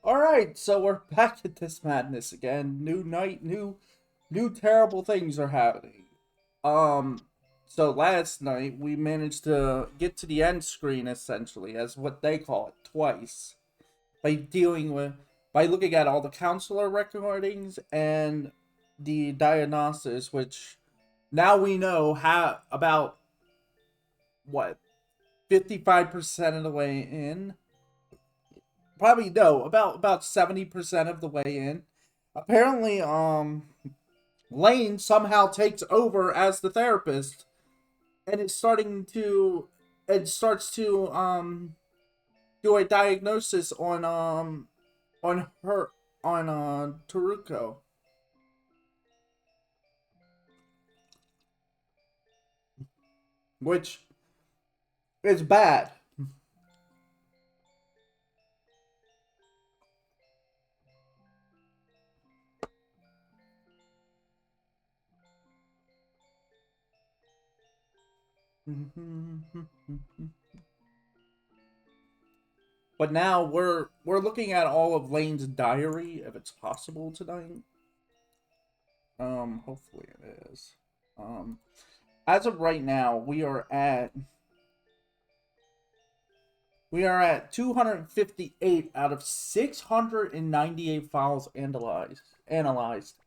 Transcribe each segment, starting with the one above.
Alright, so we're back at this madness again. New night, new terrible things are happening. Um so last night we managed to get to the end screen essentially, as what they call it, twice. By dealing with by looking at all the counselor recordings and the diagnosis, which now we know how about what 55% of the way in. Probably no, about 70% of the way in. Apparently, Lane somehow takes over as the therapist, and it starts to do a diagnosis on her on Taruko, which is bad. But now we're looking at all of Lane's diary, if it's possible tonight. Hopefully it is. Um, as of right now, we are at 258 out of 698 files analyzed.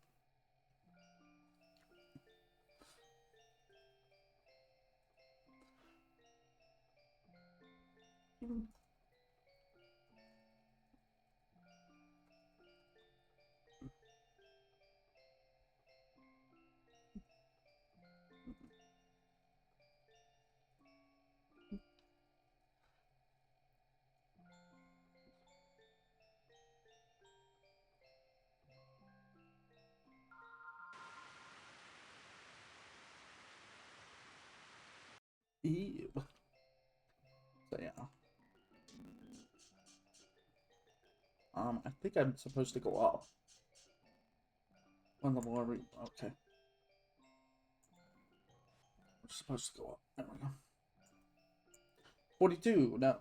Ew. So yeah. I think I'm supposed to go up. One level every. Okay. We're supposed to go up. There we go. 42. No.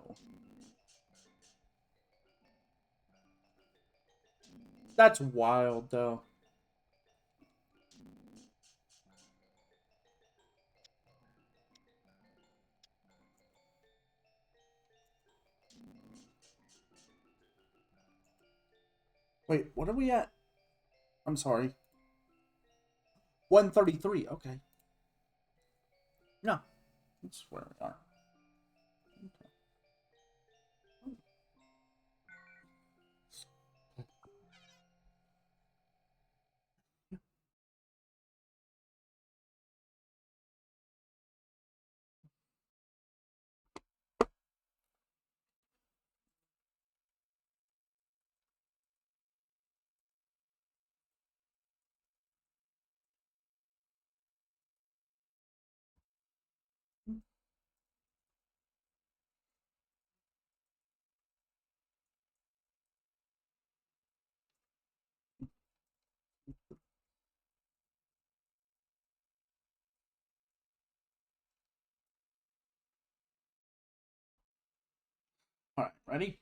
That's wild, though. Wait, what are we at? I'm sorry. 133. Okay. No. That's where we are. Alright, ready?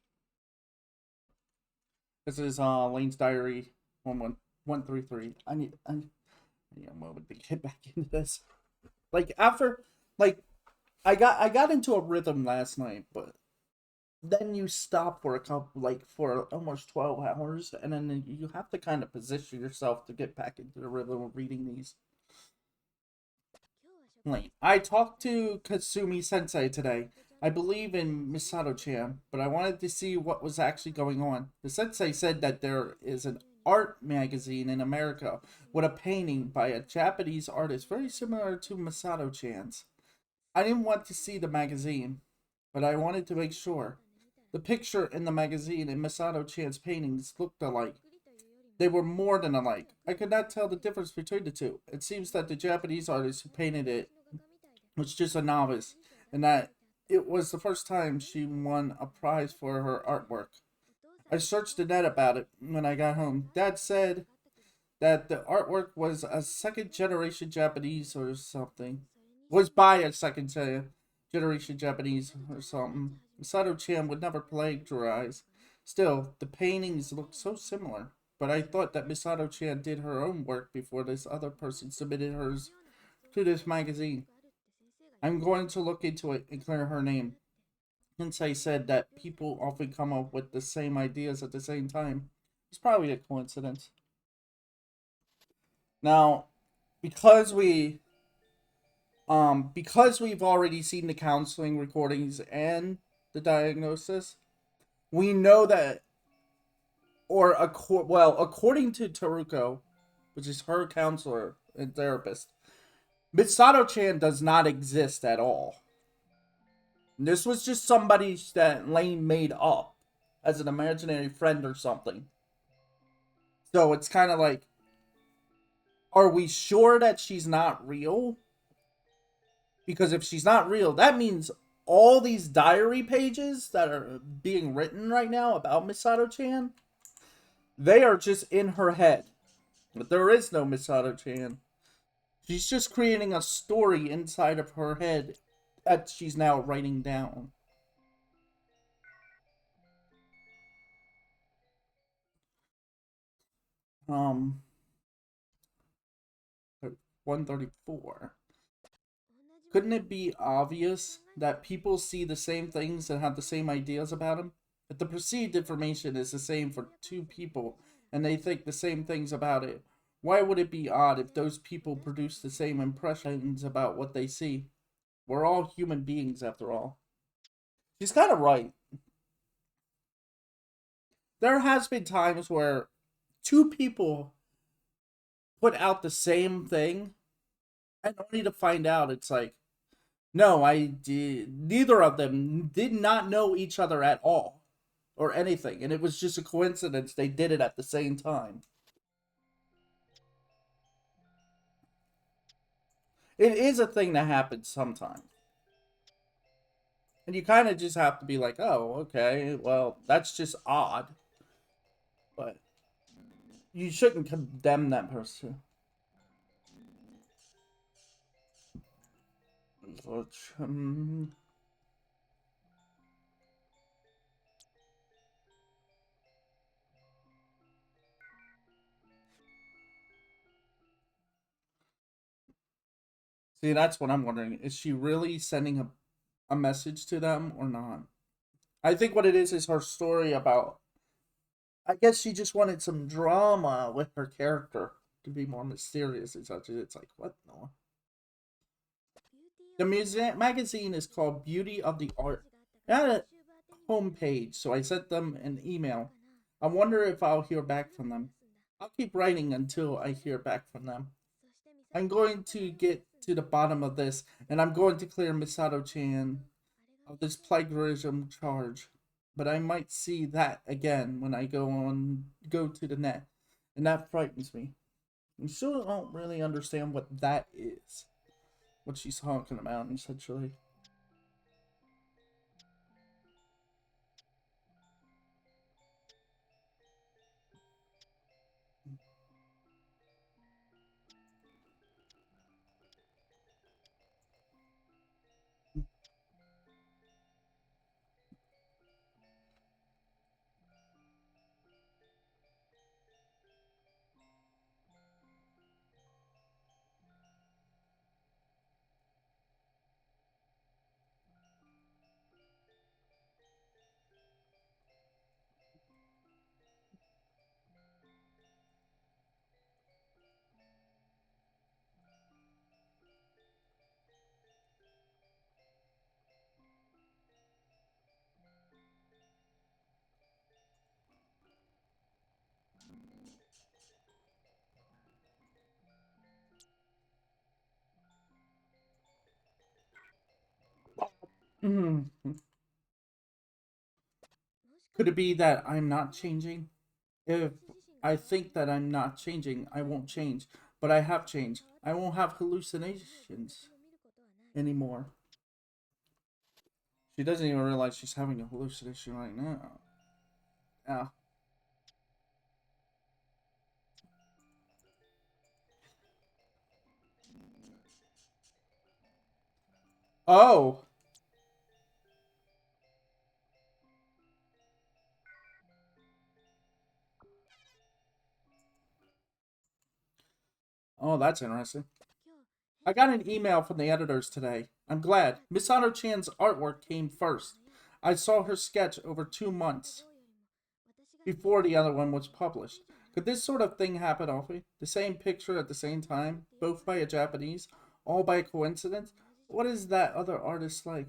This is Lane's Diary 11133. I need a moment to get back into this. Like after like I got into a rhythm last night, but then you stop for a couple for almost 12 hours, and then you have to kind of position yourself to get back into the rhythm of reading these. Lane. I talked to Kasumi Sensei today. I believe in Misato-chan, but I wanted to see what was actually going on. The sensei said that there is an art magazine in America with a painting by a Japanese artist very similar to Misato-chan's. I didn't want to see the magazine, but I wanted to make sure. The picture in the magazine and Misato-chan's paintings looked alike. They were more than alike. I could not tell the difference between the two. It seems that the Japanese artist who painted it was just a novice, and that it was the first time she won a prize for her artwork. I searched the net about it when I got home. Dad said that the artwork was a second generation Japanese or something. Was by a second generation Japanese or something. Sato Chan would never plagiarize. Still, the paintings look so similar. But I thought that Misato-chan did her own work before this other person submitted hers to this magazine. I'm going to look into it and clear her name. Since I said that people often come up with the same ideas at the same time, it's probably a coincidence. Now, because because we've already seen the counseling recordings and the diagnosis, we know that, according to Taruko, which is her counselor and therapist, Misato-chan does not exist at all. This was just somebody that Lane made up as an imaginary friend or something. So it's kind of like, are we sure that she's not real? Because if she's not real, that means all these diary pages that are being written right now about Misato-chan, they are just in her head. But there is no Misato-chan. She's just creating a story inside of her head that she's now writing down. Um, 134. Couldn't it be obvious that people see the same things and have the same ideas about him? If the perceived information is the same for two people and they think the same things about it, why would it be odd if those people produce the same impressions about what they see? We're all human beings after all. She's kind of right. There has been times where two people put out the same thing and only to find out it's like, no, I did. Neither of them did not know each other at all, or anything, and it was just a coincidence they did it at the same time. It is a thing that happens sometimes, and you kind of just have to be like, oh, okay, well, that's just odd, but you shouldn't condemn that person. See, that's what I'm wondering. Is she really sending a message to them or not? I think what it is her story about. I guess she just wanted some drama with her character to be more mysterious and such. It's like, what? No. The magazine is called Beauty of the Art. It had a homepage, so I sent them an email. I wonder if I'll hear back from them. I'll keep writing until I hear back from them. I'm going to get to the bottom of this, and I'm going to clear Misato-chan of this plagiarism charge. But I might see that again when I go to the net, and that frightens me. I still don't really understand what that is. What she's talking about, essentially. Could it be that I'm not changing? If I think that I'm not changing, I won't change. But I have changed. I won't have hallucinations anymore. She doesn't even realize she's having a hallucination right now. Yeah. Oh. Oh, that's interesting. I got an email from the editors today. I'm glad. Misato-chan's artwork came first. I saw her sketch over 2 months before the other one was published. Could this sort of thing happen often? The same picture at the same time, both by a Japanese, all by coincidence? What is that other artist like?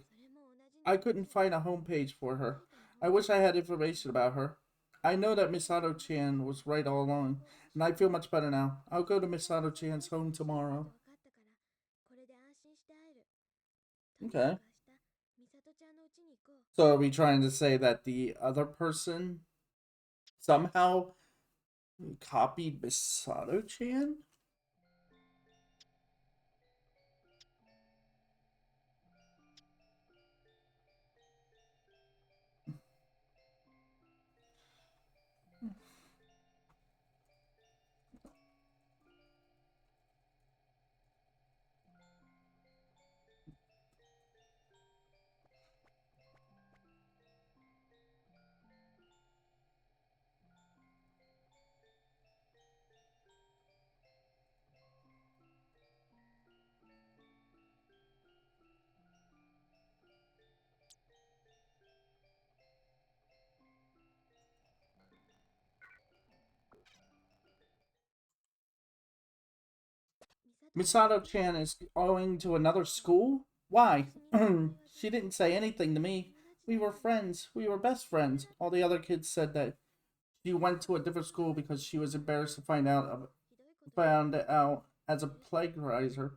I couldn't find a homepage for her. I wish I had information about her. I know that Misato-chan was right all along, and I feel much better now. I'll go to Misato-chan's home tomorrow. Okay. So are we trying to say that the other person somehow copied Misato-chan? Misato-chan is going to another school? Why? She didn't say anything to me. We were friends. We were best friends. All the other kids said that she went to a different school because she was embarrassed to found out as a plagiarizer.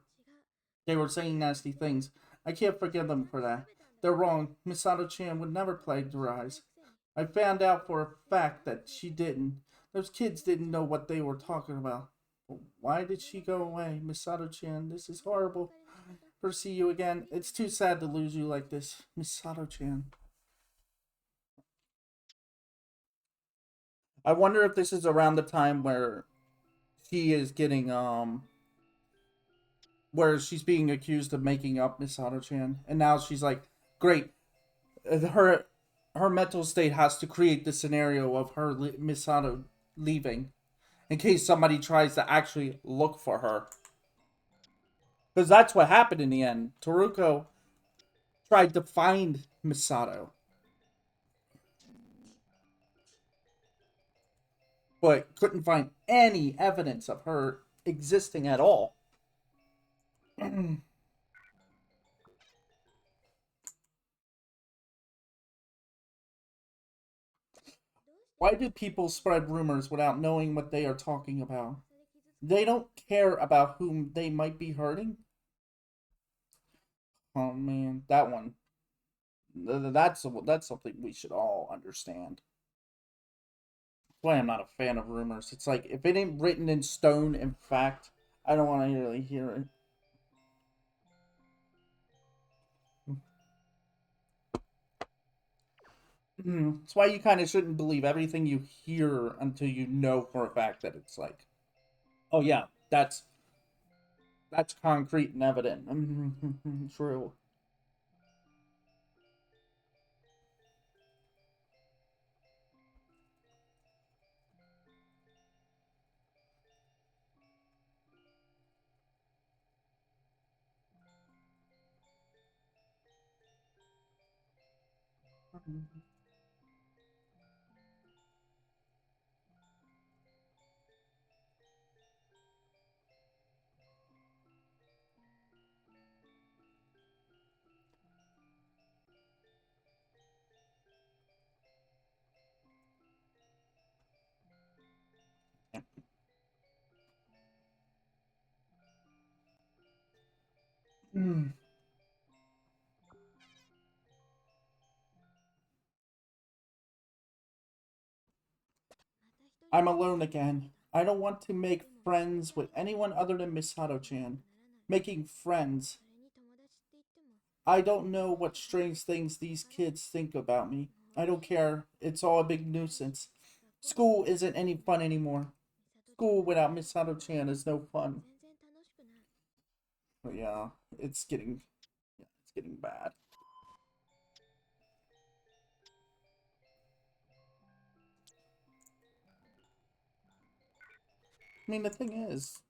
They were saying nasty things. I can't forgive them for that. They're wrong. Misato-chan would never plagiarize. I found out for a fact that she didn't. Those kids didn't know what they were talking about. Why did she go away? Misato-chan, this is horrible. For see you again. It's too sad to lose you like this. Misato-chan. I wonder if this is around the time where she is getting where she's being accused of making up Misato-chan, and now she's like, great, her her mental state has to create the scenario of her Misato leaving in case somebody tries to actually look for her, because that's what happened in the end. Toruko tried to find Misato, but couldn't find any evidence of her existing at all. Why do people spread rumors without knowing what they are talking about? They don't care about whom they might be hurting. Oh man, that one. That's something we should all understand. That's why I'm not a fan of rumors. It's like if it ain't written in stone in fact, I don't want to really hear it. That's why you kind of shouldn't believe everything you hear until you know for a fact that it's like, oh yeah, that's concrete and evident. True. I'm alone again. I don't want to make friends with anyone other than Misato-chan. Making friends. I don't know what strange things these kids think about me. I don't care. It's all a big nuisance. School isn't any fun anymore. School without Misato-chan is no fun. But yeah, it's getting bad. I mean, the thing is,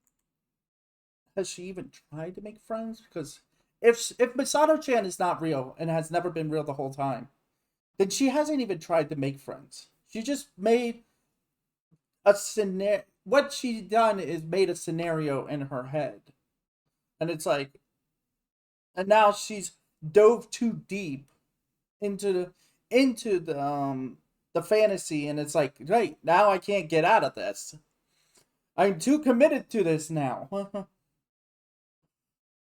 has she even tried to make friends? Because if Misato-chan is not real and has never been real the whole time, then she hasn't even tried to make friends. She just made a scenario. What she done is made a scenario in her head, and it's like, and now she's dove too deep into the fantasy, and it's like, right now I can't get out of this. I'm too committed to this now.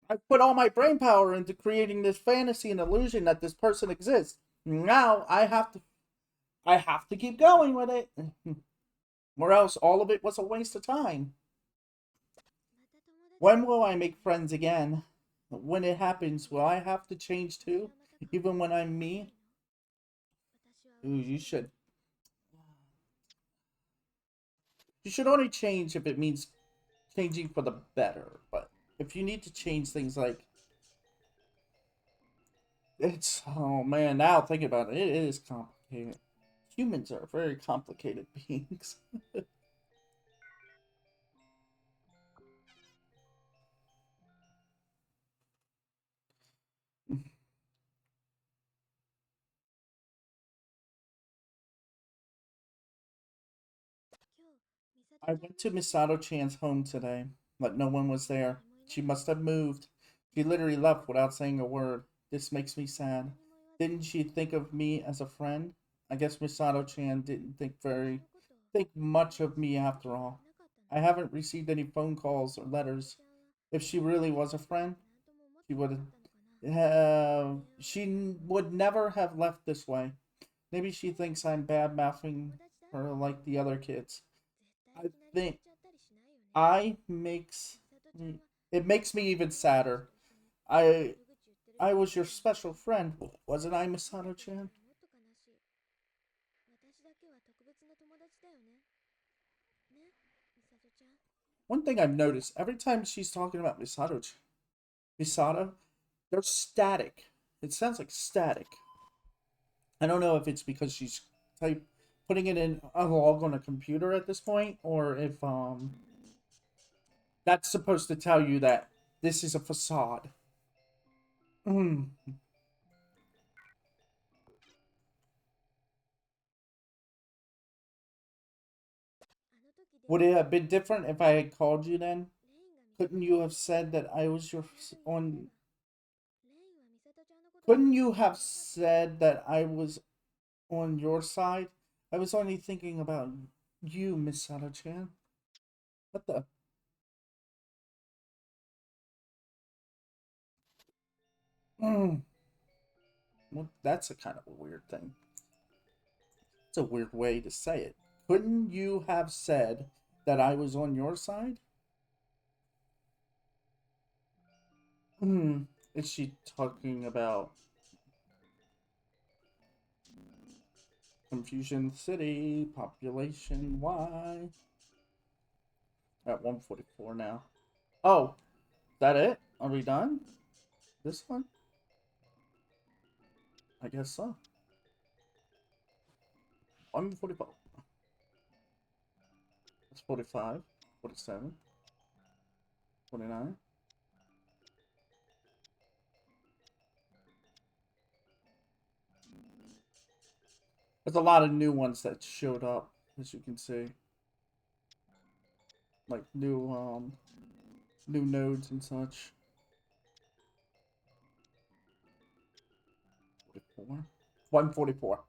I put all my brain power into creating this fantasy and illusion that this person exists. Now I have to keep going with it. Or else all of it was a waste of time. When will I make friends again? When it happens, will I have to change too? Even when I'm me? Ooh, you should. You should only change if it means changing for the better. But if you need to change things like it's, oh man, now thinking about it, it is complicated. Humans are very complicated beings. I went to Misato-chan's home today, but no one was there. She must have moved. She literally left without saying a word. This makes me sad. Didn't she think of me as a friend? I guess Misato-chan didn't think much of me after all. I haven't received any phone calls or letters. If she really was a friend, she would she would never have left this way. Maybe she thinks I'm bad mouthing her like the other kids. I think I makes it makes me even sadder. I I was your special friend, wasn't I, Misato-chan? One thing I've noticed every time she's talking about Misato, there's static. It sounds like static. I don't know if it's because she's putting it in a log on a computer at this point, or if that's supposed to tell you that this is a facade. Mm. Would it have been different if I had called you then? Couldn't you have said that I was your on? Couldn't you have said that I was on your side? I was only thinking about you, Miss Sato-chan. What the? Mm. Well, that's a kind of a weird thing. It's a weird way to say it. Couldn't you have said that I was on your side? Hmm. Is she talking about Confusion City, population Y? At 144 now. Oh, that it? Are we done? This one? I guess so. 144. That's 45, 47, 49. There's a lot of new ones that showed up, as you can see. Like new nodes and such. 44. 144.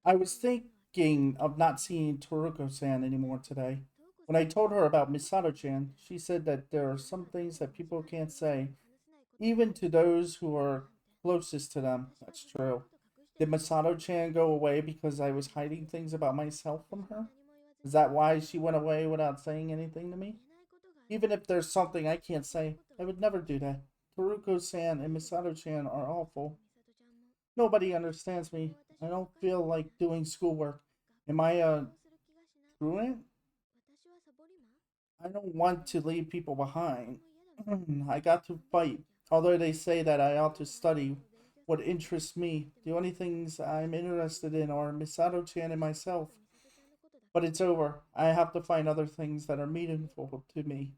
I was thinking of not seeing Toruko-san anymore today. When I told her about Misato-chan, she said that there are some things that people can't say, even to those who are closest to them. That's true. Did Misato-chan go away because I was hiding things about myself from her? Is that why she went away without saying anything to me? Even if there's something I can't say, I would never do that. Toruko-san and Misato-chan are awful. Nobody understands me. I don't feel like doing schoolwork. Am I a truant? I don't want to leave people behind. I got to fight. Although they say that I ought to study, what interests me. The only things I'm interested in are Misato-chan and myself. But it's over. I have to find other things that are meaningful to me.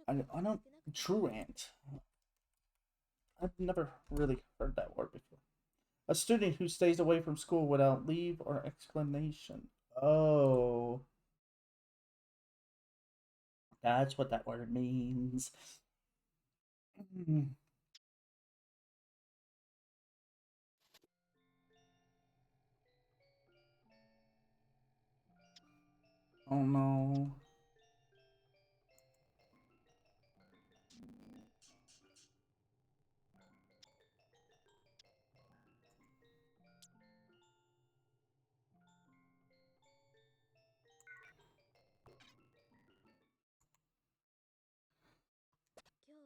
I don't. True Ant. I've never really heard that word before. A student who stays away from school without leave or explanation. Oh, that's what that word means. Oh no.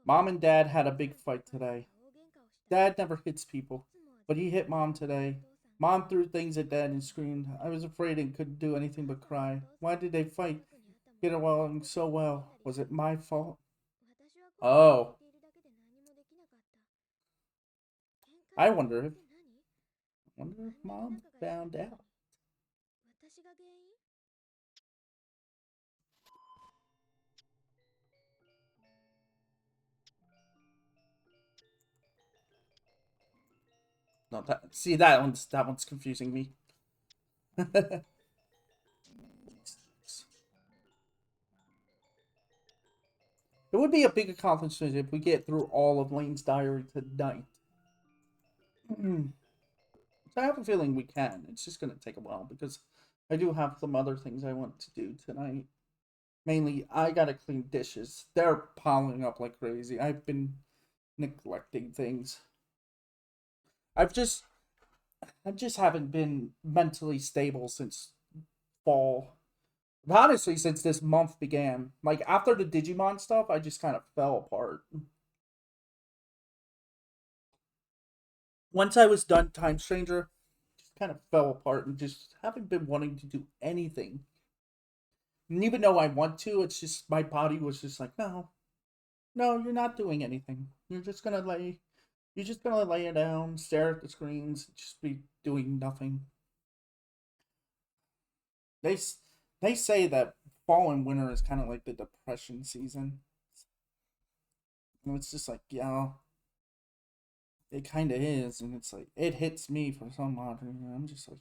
Mom and Dad had a big fight today. Dad never hits people, but he hit Mom today. Mom threw things at Dad and screamed. I was afraid and couldn't do anything but cry. Why did they fight? Get along so well. Was it my fault? Oh, I wonder if Mom found out. No, that one's confusing me. It would be a big accomplishment if we get through all of Lane's diary tonight. So I have a feeling we can. It's just gonna take a while because I do have some other things I want to do tonight. Mainly, I gotta clean dishes. They're piling up like crazy. I've been neglecting things. I've just, I just haven't been mentally stable since fall. Honestly, since this month began. Like after the Digimon stuff, I just kind of fell apart. Once I was done Time Stranger, just kind of fell apart and just haven't been wanting to do anything. And even though I want to, it's just my body was just like, no, no, you're not doing anything. You're just gonna lay it down, stare at the screens, just be doing nothing. They they say that fall and winter is kind of like the depression season. And it's just like, yeah, it kind of is, and it's like it hits me for some odd reason. I'm just like,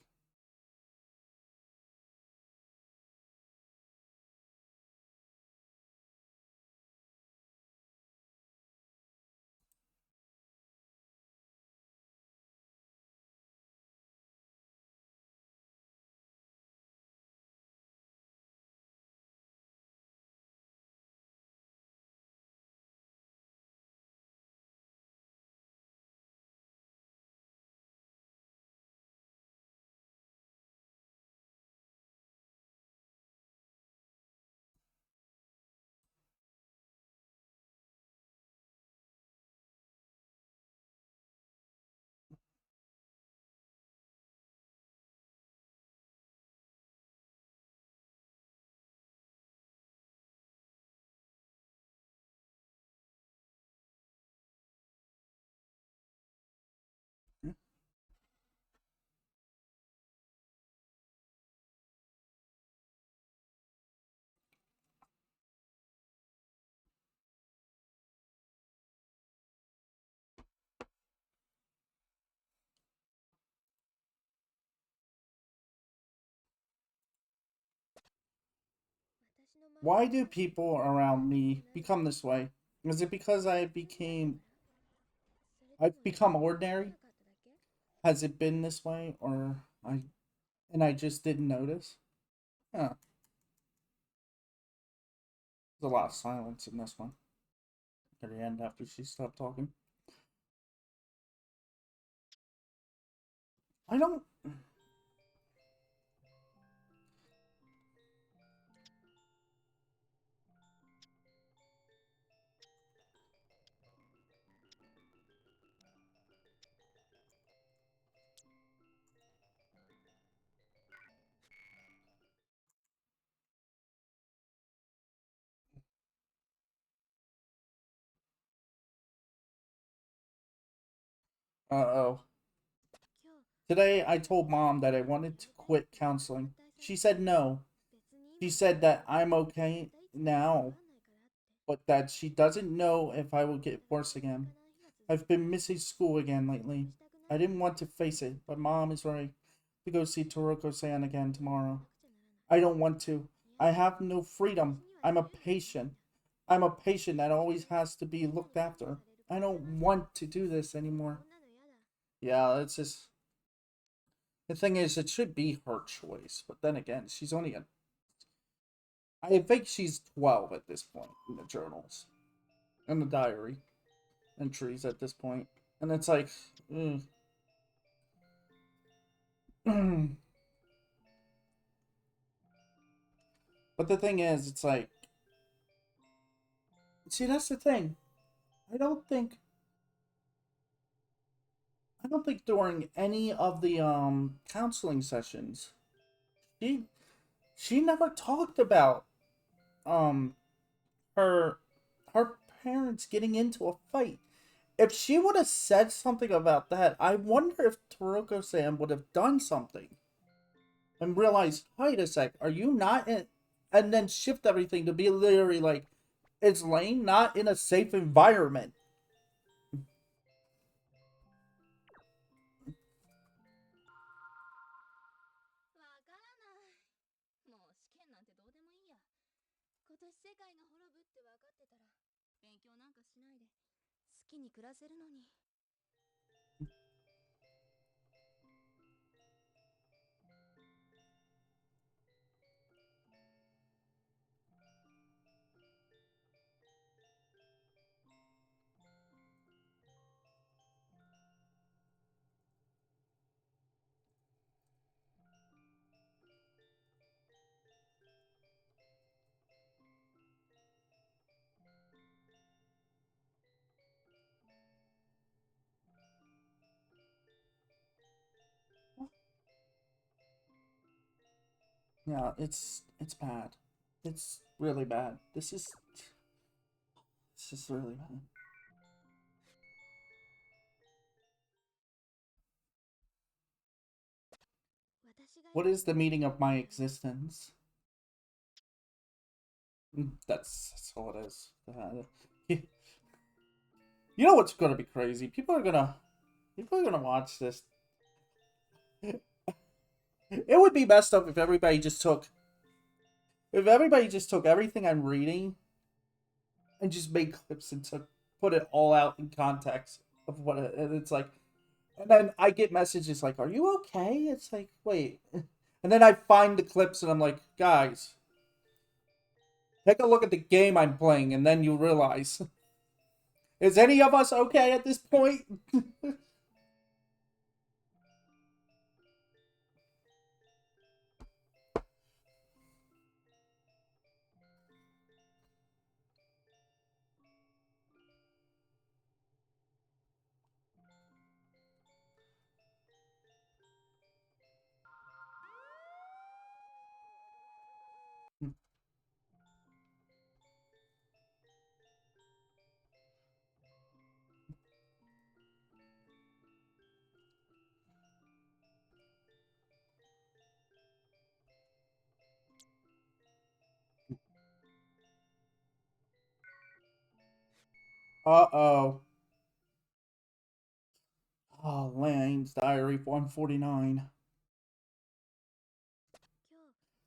why do people around me become this way? Is it because I've become ordinary? Has it been this way, or I just didn't notice? Huh. There's a lot of silence in this one. At the end, after she stopped talking, I don't. Uh-oh. Today, I told Mom that I wanted to quit counseling. She said no. She said that I'm okay now, but that she doesn't know if I will get worse again. I've been missing school again lately. I didn't want to face it, but Mom is right to go see Toroko-san again tomorrow. I don't want to. I have no freedom. I'm a patient. I'm a patient that always has to be looked after. I don't want to do this anymore. Yeah, it's just the thing is, it should be her choice, but then again, she's only a. I think she's 12 at this point in the journals, in the diary entries at this point, and it's like, mm. But the thing is, it's like, see, that's the thing. I don't think, I don't think during any of the counseling sessions, she she never talked about um her her parents getting into a fight. If she would have said something about that, I wonder if Toroko-san would have done something and realized, wait a sec, are you not in, and then shift everything to be literally like, is Lane not in a safe environment? Yeah, it's bad. It's really bad. This is really bad. What is the meaning of my existence? That's all it is. You know what's gonna be crazy? People are gonna watch this. It would be messed up if everybody just took everything I'm reading and just made clips and put it all out in context of what it, and it's like, and then I get messages like, "Are you okay?" It's like, wait, and then I find the clips and I'm like, guys, take a look at the game I'm playing, and then you realize, is any of us okay at this point? Uh-oh. Oh, Lane's Diary 149.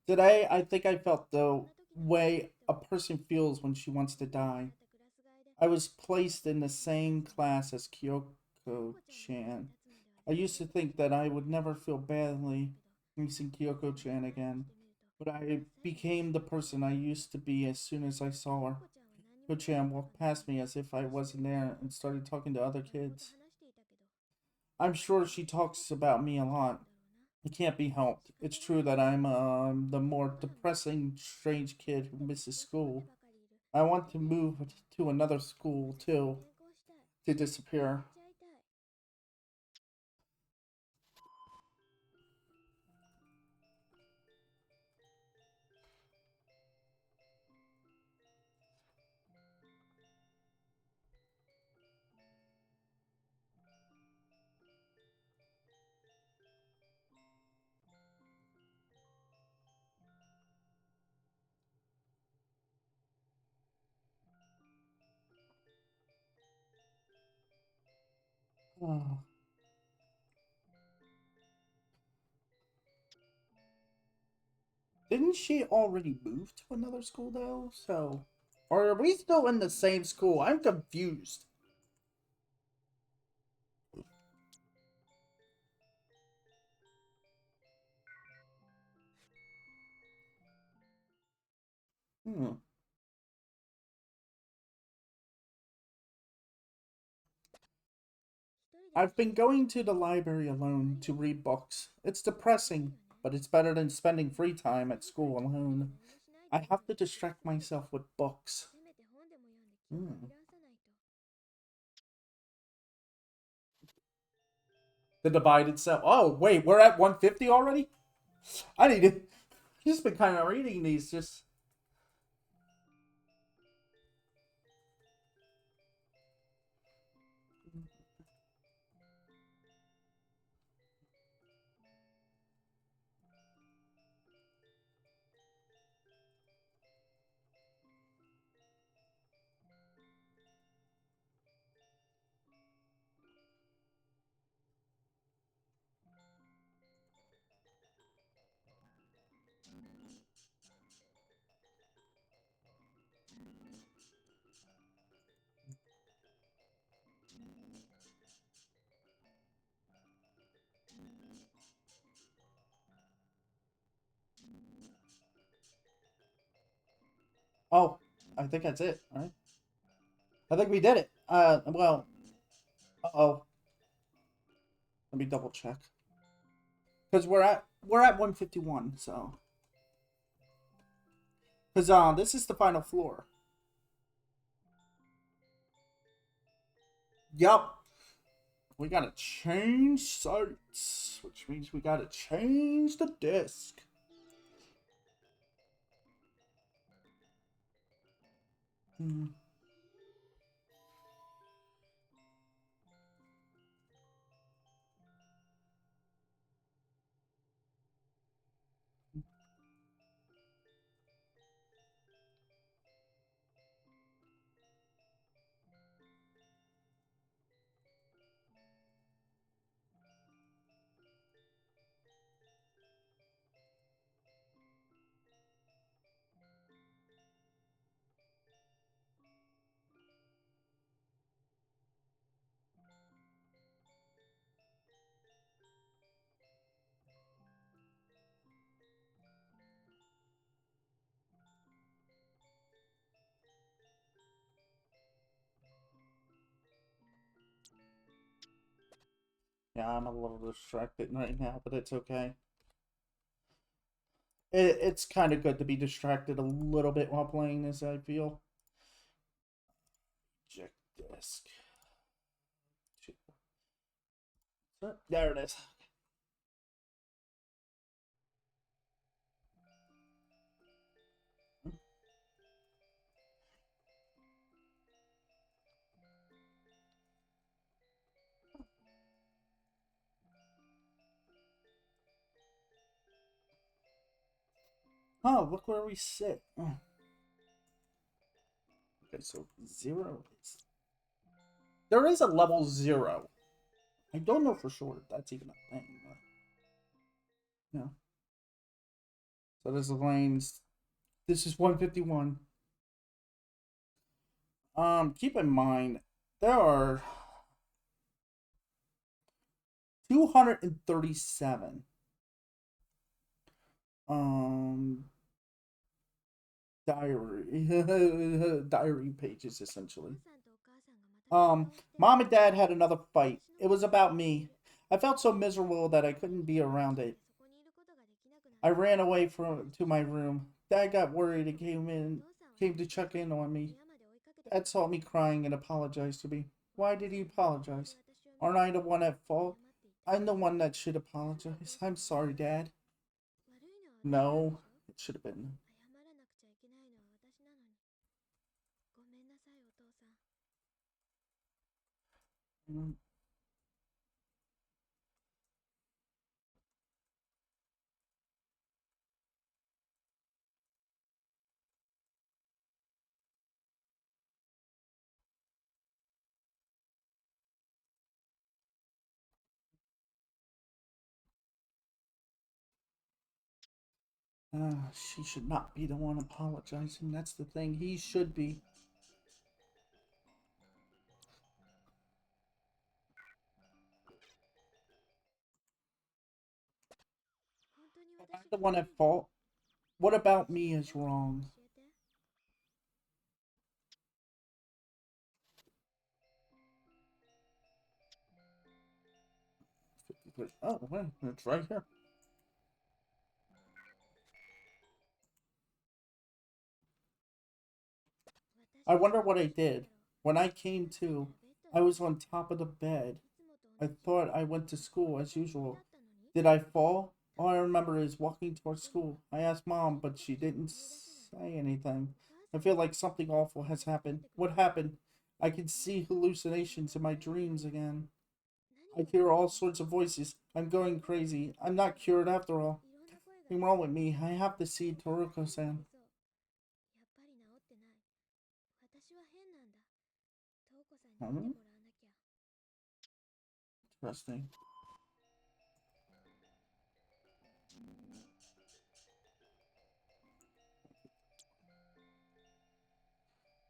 Today, I think I felt the way a person feels when she wants to die. I was placed in the same class as Kyoko-chan. I used to think that I would never feel badly missing Kyoko-chan again, but I became the person I used to be as soon as I saw her. Kyoko-chan walked past me as if I wasn't there and started talking to other kids. I'm sure she talks about me a lot. It can't be helped. It's true that I'm the more depressing, strange kid who misses school. I want to move to another school too, to disappear. Oh. Didn't she already move to another school though? So, or are we still in the same school? I'm confused. Hmm. I've been going to the library alone to read books. It's depressing, but it's better than spending free time at school alone. I have to distract myself with books. Hmm. The divided self. Oh, wait, we're at 150 already? I need to. Just been kind of reading these. Just. Oh, I think that's it, right? I think we did it. Well, uh-oh. Let me double check. Because we're at 151, so. Because this is the final floor. Yup. We gotta change sites, which means we gotta change the disc. Hmm. Yeah, I'm a little distracted right now, but it's okay. It's kind of good to be distracted a little bit while playing this, I feel. Eject disc. There it is. Oh, look where we sit. Oh. Okay, so 0 is... There is a level 0. I don't know for sure if that's even a thing, but... Yeah. So this is lanes. This is 151. Keep in mind, there are 237 um diary pages essentially. Mom and Dad had another fight. It was about me. I felt so miserable that I couldn't be around it. I ran away to my room. Dad got worried and came to check in on me. Dad saw me crying and apologized to me. Why did he apologize? Aren't I the one at fault? I'm the one that should apologize. I'm sorry, Dad. No, it should have been. Mm, She should not be the one apologizing. That's the thing. He should be. Am I the one at fault? What about me is wrong? Oh, well, it's right here. I wonder what I did. When I came to, I was on top of the bed. I thought I went to school as usual. Did I fall? All I remember is walking towards school. I asked Mom, but she didn't say anything. I feel like something awful has happened. What happened? I can see hallucinations in my dreams again. I hear all sorts of voices. I'm going crazy. I'm not cured after all. Something wrong with me. I have to see Toriko-san. Hmm? Interesting.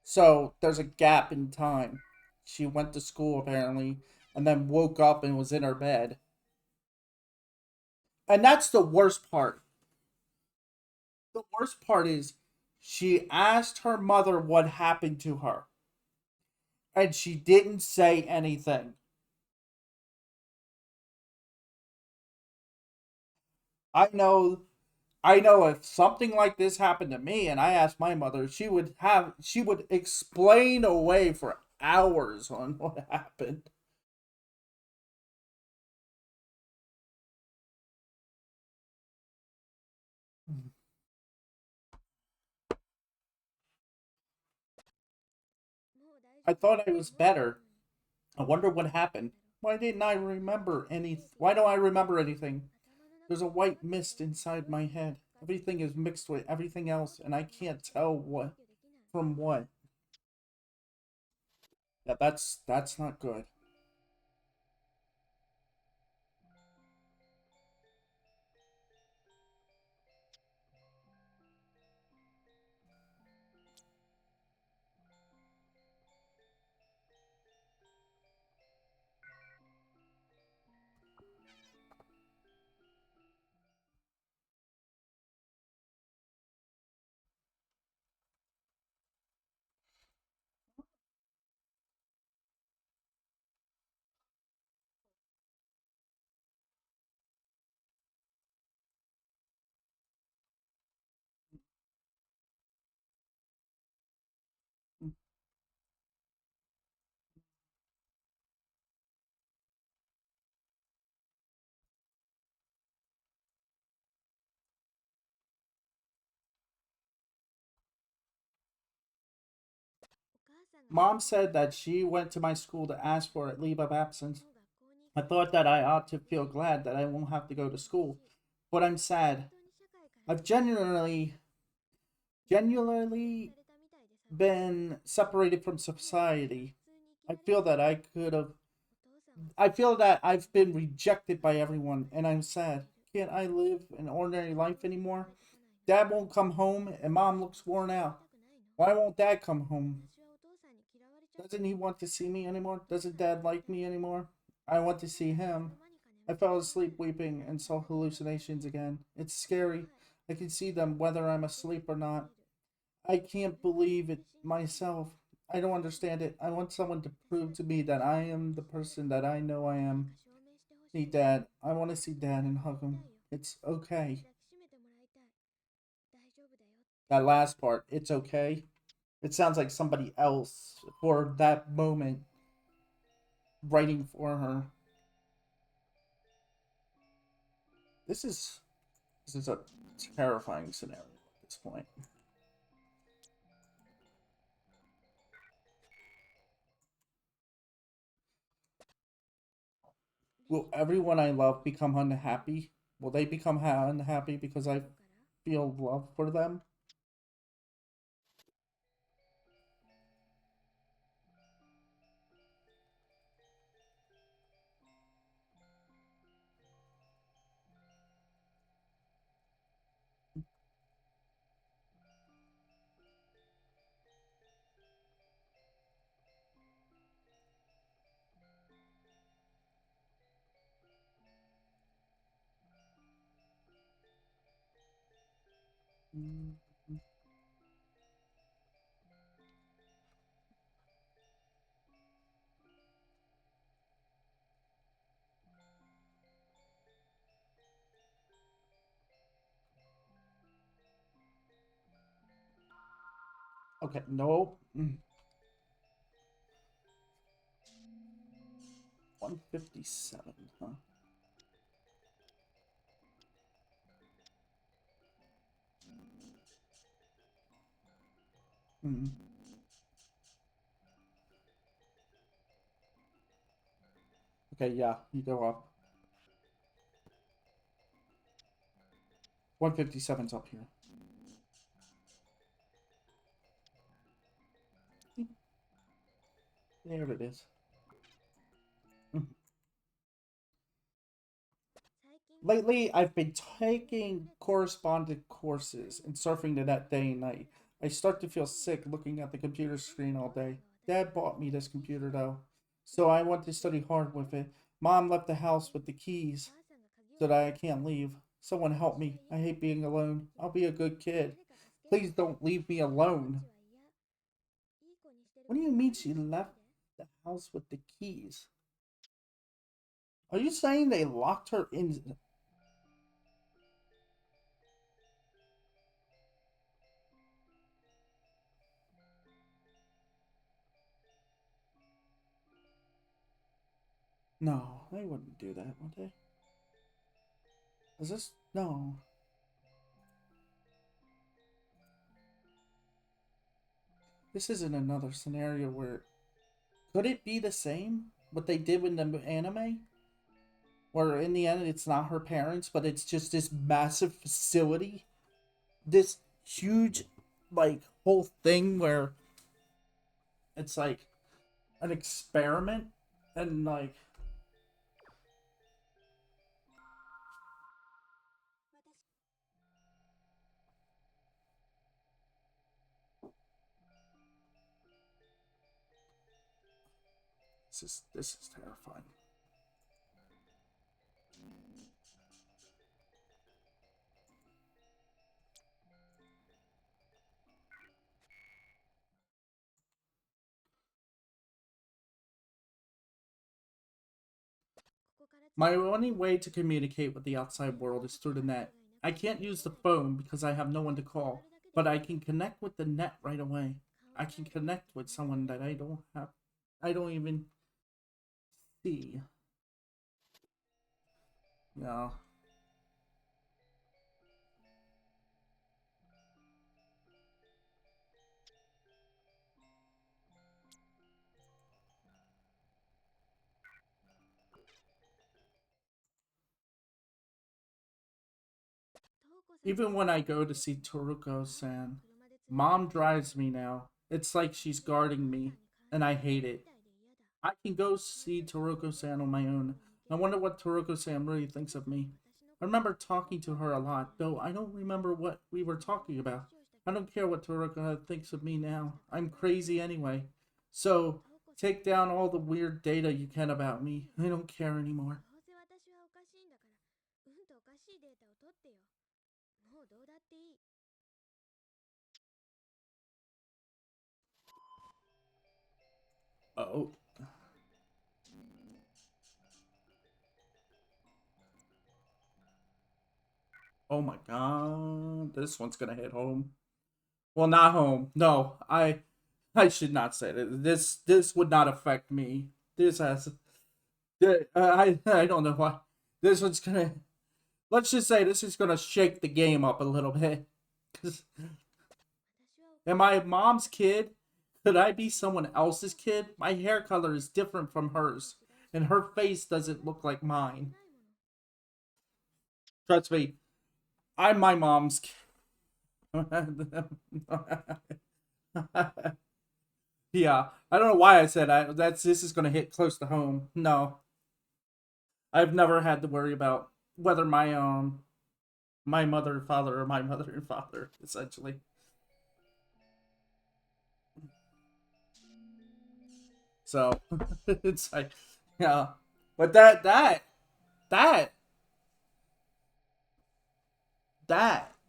So there's a gap in time. She went to school apparently, and then woke up and was in her bed. And that's the worst part. The worst part is she asked her mother what happened to her, and she didn't say anything. I know I know if something like this happened to me and I asked my mother, she would explain away for hours on what happened. I thought I was better. I wonder what happened. Why don't I remember anything? There's a white mist inside my head. Everything is mixed with everything else and I can't tell what from what. Yeah, that's not good. Mom said that she went to my school to ask for a leave of absence. I thought that I ought to feel glad that I won't have to go to school, but I'm sad. I've genuinely been separated from society. I feel that I could have. I feel that I've been rejected by everyone, and I'm sad. Can't I live an ordinary life anymore? Dad won't come home, and Mom looks worn out. Why won't Dad come home? Doesn't he want to see me anymore? Doesn't Dad like me anymore? I want to see him. I fell asleep weeping and saw hallucinations again. It's scary. I can see them whether I'm asleep or not. I can't believe it myself. I don't understand it. I want someone to prove to me that I am the person that I know I am. See Dad. I want to see Dad and hug him. It's okay. That last part, it's okay. It sounds like somebody else for that moment writing for her. This is this is a terrifying scenario at this point. Will everyone I love become unhappy? Will they become unhappy because I feel love for them? Okay, nope. 157, huh? Hmm. Okay, yeah, you go up. 157's up here. There it is. Lately, I've been taking correspondence courses and surfing the net day and night. I start to feel sick looking at the computer screen all day. Dad bought me this computer though, so I want to study hard with it. Mom left the house with the keys so that I can't leave. Someone help me. I hate being alone. I'll be a good kid. Please don't leave me alone. What do you mean she left the house with the keys? Are you saying they locked her in? No, they wouldn't do that, would they? Is this? No. This isn't another scenario where. Could it be the same? What they did with the anime? Where in the end it's not her parents, but it's just this massive facility? This huge, like, whole thing where it's like an experiment and, like. This is terrifying. My only way to communicate with the outside world is through the net. I can't use the phone because I have no one to call, but I can connect with the net right away. I can connect with someone that I don't even see. Yeah. Even when I go to see Toruko-san, Mom drives me now. It's like she's guarding me, and I hate it. I can go see Toroko-san on my own. I wonder what Toroko-san really thinks of me. I remember talking to her a lot, though I don't remember what we were talking about. I don't care what Toroko thinks of me now. I'm crazy anyway. So, take down all the weird data you can about me. I don't care anymore. Oh. Oh my god. This one's gonna hit home. Well, not home. No, I should not say that. This would not affect me. This has I don't know why. This one's gonna. Let's just say this is gonna shake the game up a little bit. Am I mom's kid? Could I be someone else's kid? My hair color is different from hers, and her face doesn't look like mine. Trust me, I'm my mom's kid. Yeah, I don't know why I said this is gonna hit close to home. No, I've never had to worry about whether my mother and father or my mother and father, essentially. So it's like, yeah, but that that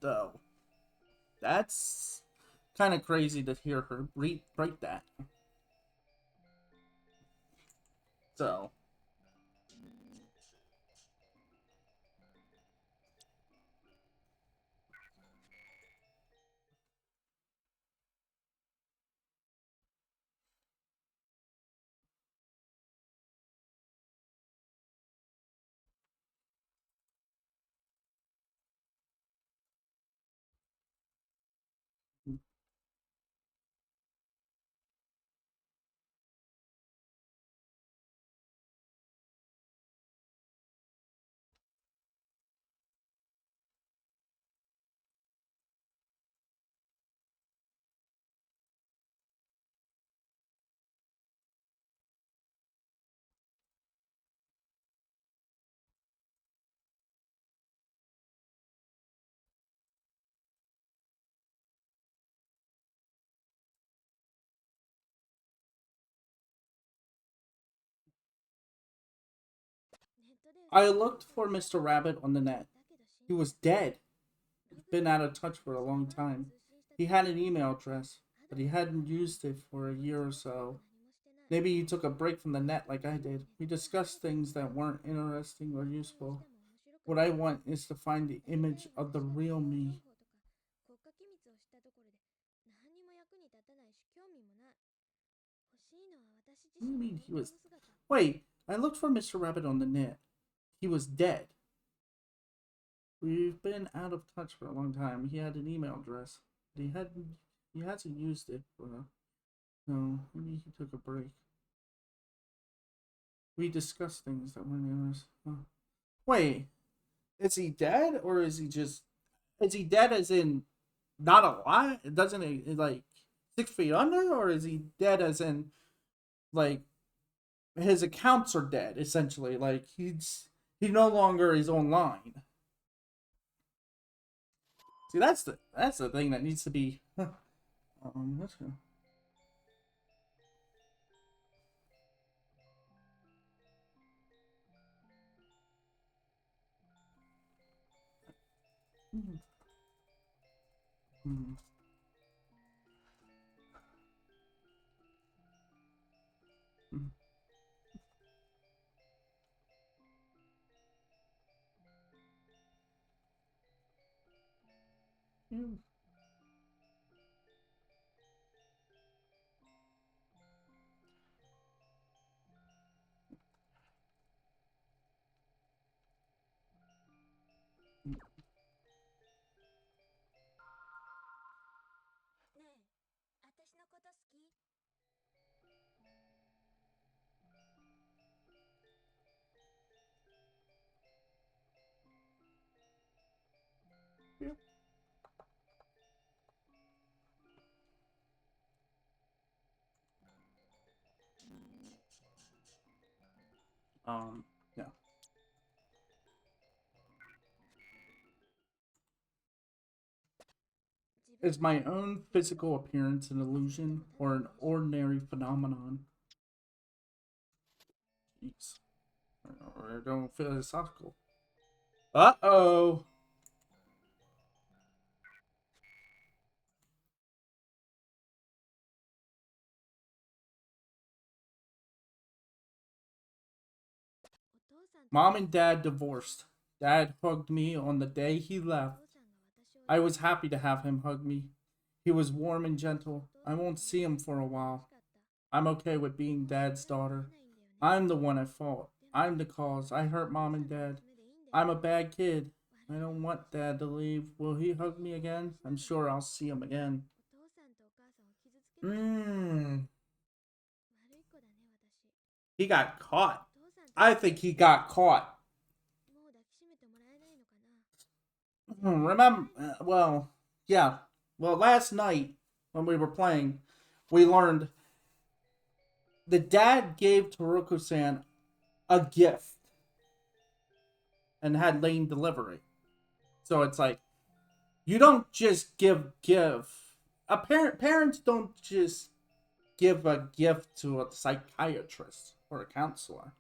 though, That's kind of crazy to hear her write that. So. I looked for Mr. Rabbit on the net. He was dead. He'd been out of touch for a long time. He had an email address, but he hadn't used it for a year or so. Maybe he took a break from the net like I did. We discussed things that weren't interesting or useful. What I want is to find the image of the real me. What do you mean he was... Wait, I looked for Mr. Rabbit on the net. He was dead. We've been out of touch for a long time. He had an email address. He hasn't used it for... No, maybe he took a break. We discussed things that weren't interesting. Huh. Wait, is he dead or is he just... Is he dead as in not alive? Doesn't it like 6 feet under, or is he dead as in like his accounts are dead essentially? Like he no longer is online. See, that's the thing that needs to be. Let's go. Mm-hmm. Mm-hmm. Mm-hmm. Yeah. Yeah. Is my own physical appearance an illusion or an ordinary phenomenon? Jeez. I don't philosophical. Uh-oh. Mom and Dad divorced. Dad hugged me on the day he left. I was happy to have him hug me. He was warm and gentle. I won't see him for a while. I'm okay with being Dad's daughter. I'm the one at fault. I'm the cause. I hurt Mom and Dad. I'm a bad kid. I don't want Dad to leave. Will he hug me again? I'm sure I'll see him again. Mmm. He got caught. I think he got caught. Remember, well, yeah. Well, last night when we were playing, we learned the dad gave Taruko-san a gift and had Lane deliver it. So it's like, you don't just give. Parents don't just give a gift to a psychiatrist or a counselor.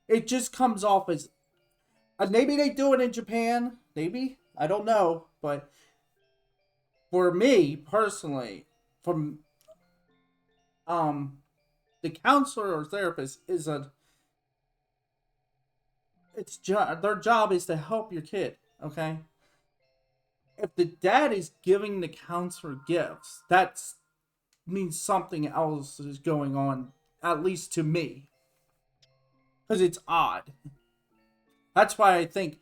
It just comes off as maybe they do it in Japan, maybe, I don't know, but for me personally, from um the counselor or therapist is a their job is to help your kid, okay? If the dad is giving the counselor gifts, that means something else is going on, at least to me, because it's odd. That's why I think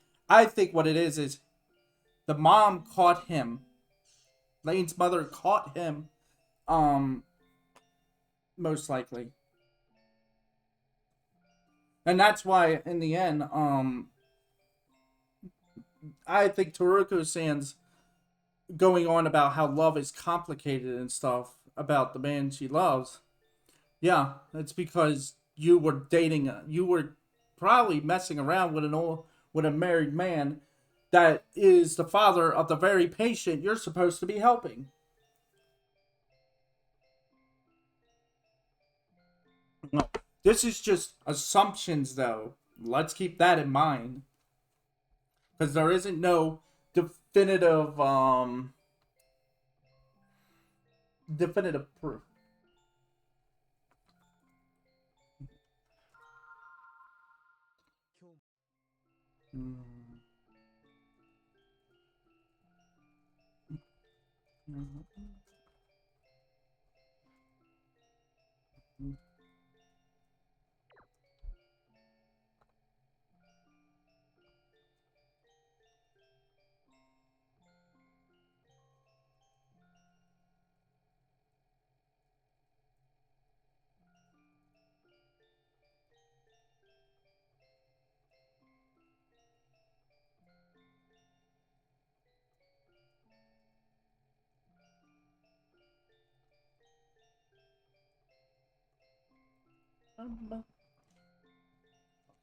what it is the mom caught him. Lane's mother caught him, um, most likely, and that's why in the end, I think Toruko San's going on about how love is complicated and stuff about the man she loves. Yeah, it's because you were you were probably messing around with a married man that is the father of the very patient you're supposed to be helping. No, this is just assumptions, though. Let's keep that in mind because there isn't no definitive definitive proof. Mm.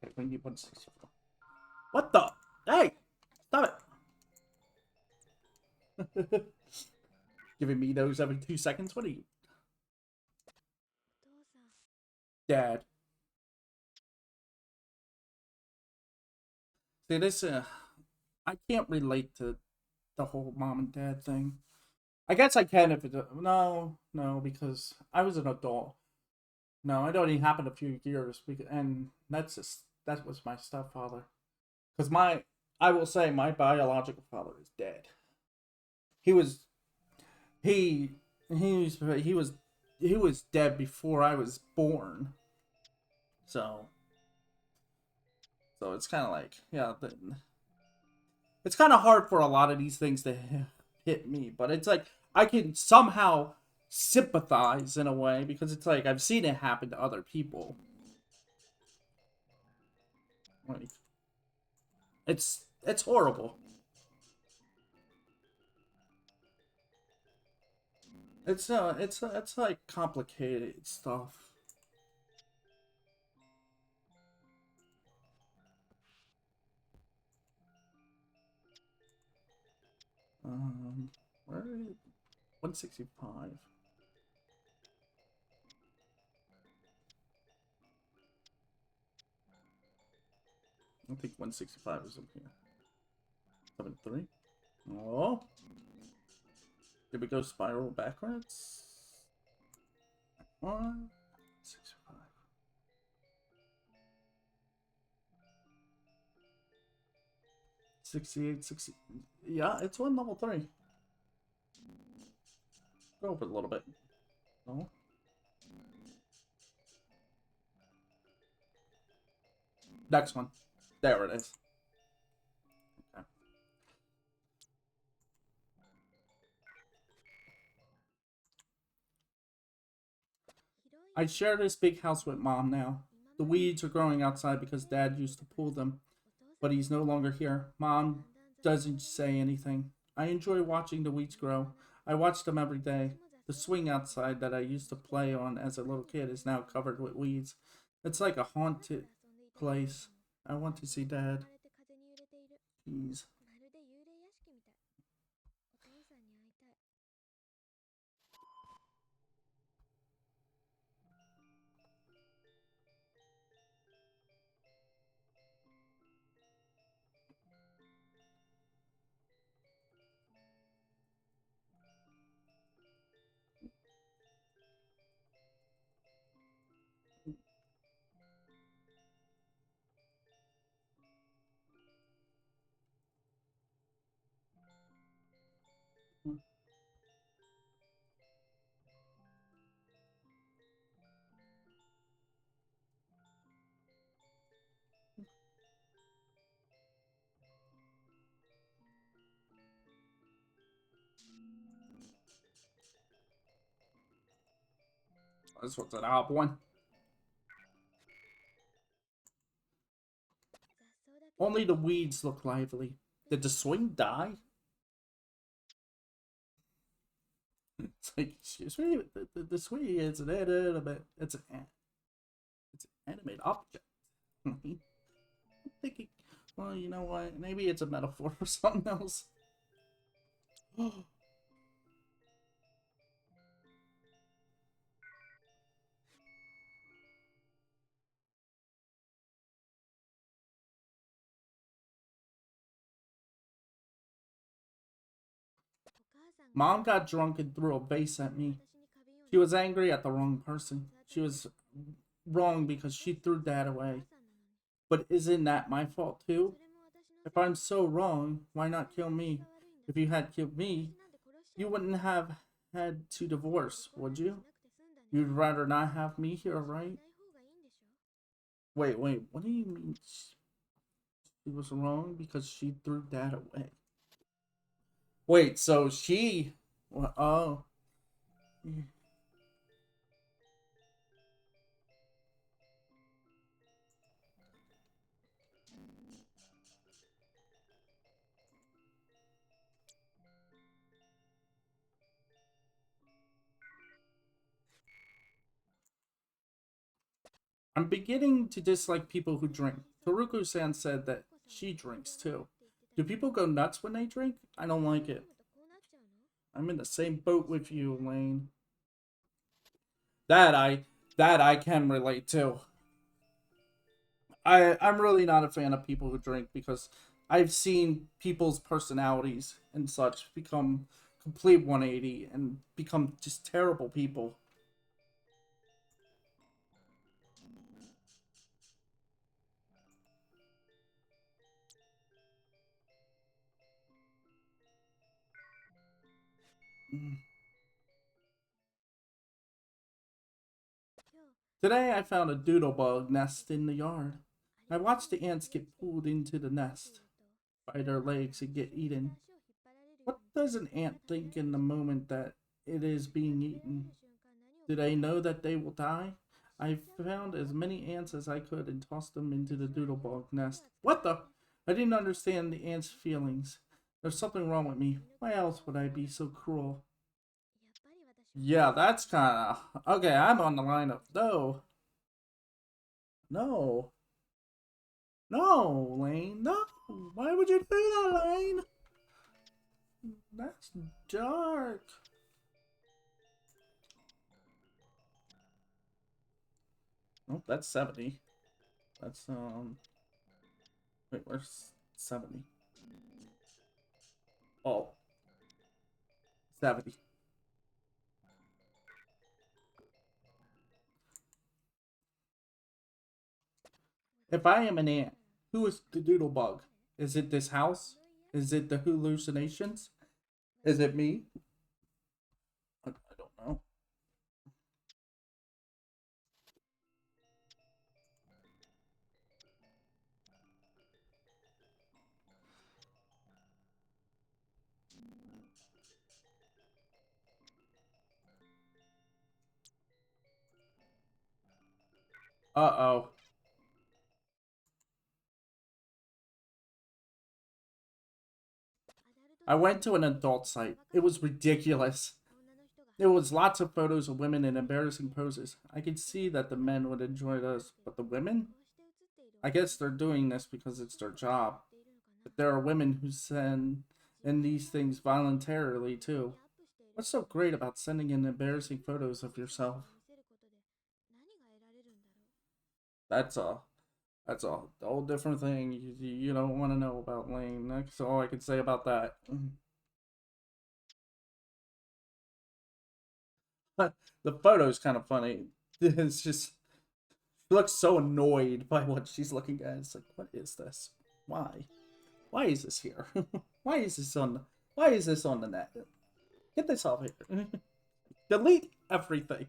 Okay, we need 164. What the? Hey, stop it! Giving me those every 2 seconds. What are you, Dad? See this? I can't relate to the whole mom and dad thing. I guess I can if it. No, because I was an adult. No, it only happened a few years, and that was my stepfather. Because I will say my biological father is dead. He was he he was dead before I was born. So it's kind of like yeah, it's kind of hard for a lot of these things to hit me, but it's like I can somehow sympathize in a way because it's like I've seen it happen to other people. Like it's horrible. It's like complicated stuff. Where 165. I think 165 is up here. 73. Oh, did we go spiral backwards? 165. 68, 60. Yeah, it's on level 3. Go over a little bit. No. Next one. There it is. Okay. I share this big house with Mom now. The weeds are growing outside because Dad used to pull them, but he's no longer here. Mom doesn't say anything. I enjoy watching the weeds grow. I watch them every day. The swing outside that I used to play on as a little kid is now covered with weeds. It's like a haunted place. I want to see Dad. Jeez. This one's an odd one. Only the weeds look lively. Did the swing die? It's like, excuse me, the swing is an animate. It's an animate object. I'm thinking, well, you know what? Maybe it's a metaphor for something else. Mom got drunk and threw a vase at me. She was angry at the wrong person. She was wrong because she threw Dad away. But isn't that my fault too? If I'm so wrong, why not kill me? If you had killed me, you wouldn't have had to divorce, would you? You'd rather not have me here, right? Wait, what do you mean she was wrong because she threw Dad away? Wait, so she... Oh. I'm beginning to dislike people who drink. Toruko-san said that she drinks too. Do people go nuts when they drink? I don't like it. I'm in the same boat with you, Lane. That I can relate to. I'm really not a fan of people who drink because I've seen people's personalities and such become complete 180 and become just terrible people. Today I found a doodlebug nest in the yard. I watched the ants get pulled into the nest by their legs and get eaten. What does an ant think in the moment that it is being eaten? Do they know that they will die? I found as many ants as I could and tossed them into the doodlebug nest. What the? I didn't understand the ants' feelings. There's something wrong with me. Why else would I be so cruel? Yeah, that's kind of... Okay, I'm on the line of... No. No. No, Lane. No. Why would you do that, Lane? That's dark. Oh, that's 70. That's, Wait, where's 70? Oh. 70. If I am an ant, who is the doodlebug? Is it this house? Is it the hallucinations? Is it me? I don't know. Uh-oh. I went to an adult site. It was ridiculous. There was lots of photos of women in embarrassing poses. I could see that the men would enjoy those, but the women? I guess they're doing this because it's their job. But there are women who send in these things voluntarily too. What's so great about sending in embarrassing photos of yourself? That's a that's a whole different thing. You don't want to know about Lane. That's all I can say about that. The photo's kind of funny. It's just she looks so annoyed by what she's looking at. It's like, what is this? Why? Why is this here? Why is this on? Why is this on the net? Get this off here. Delete everything.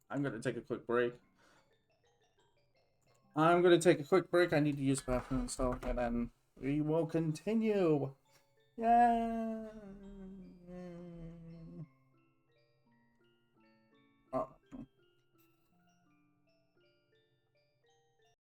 I'm gonna take a quick break. I need to use the bathroom and stuff, and then we will continue. Yeah.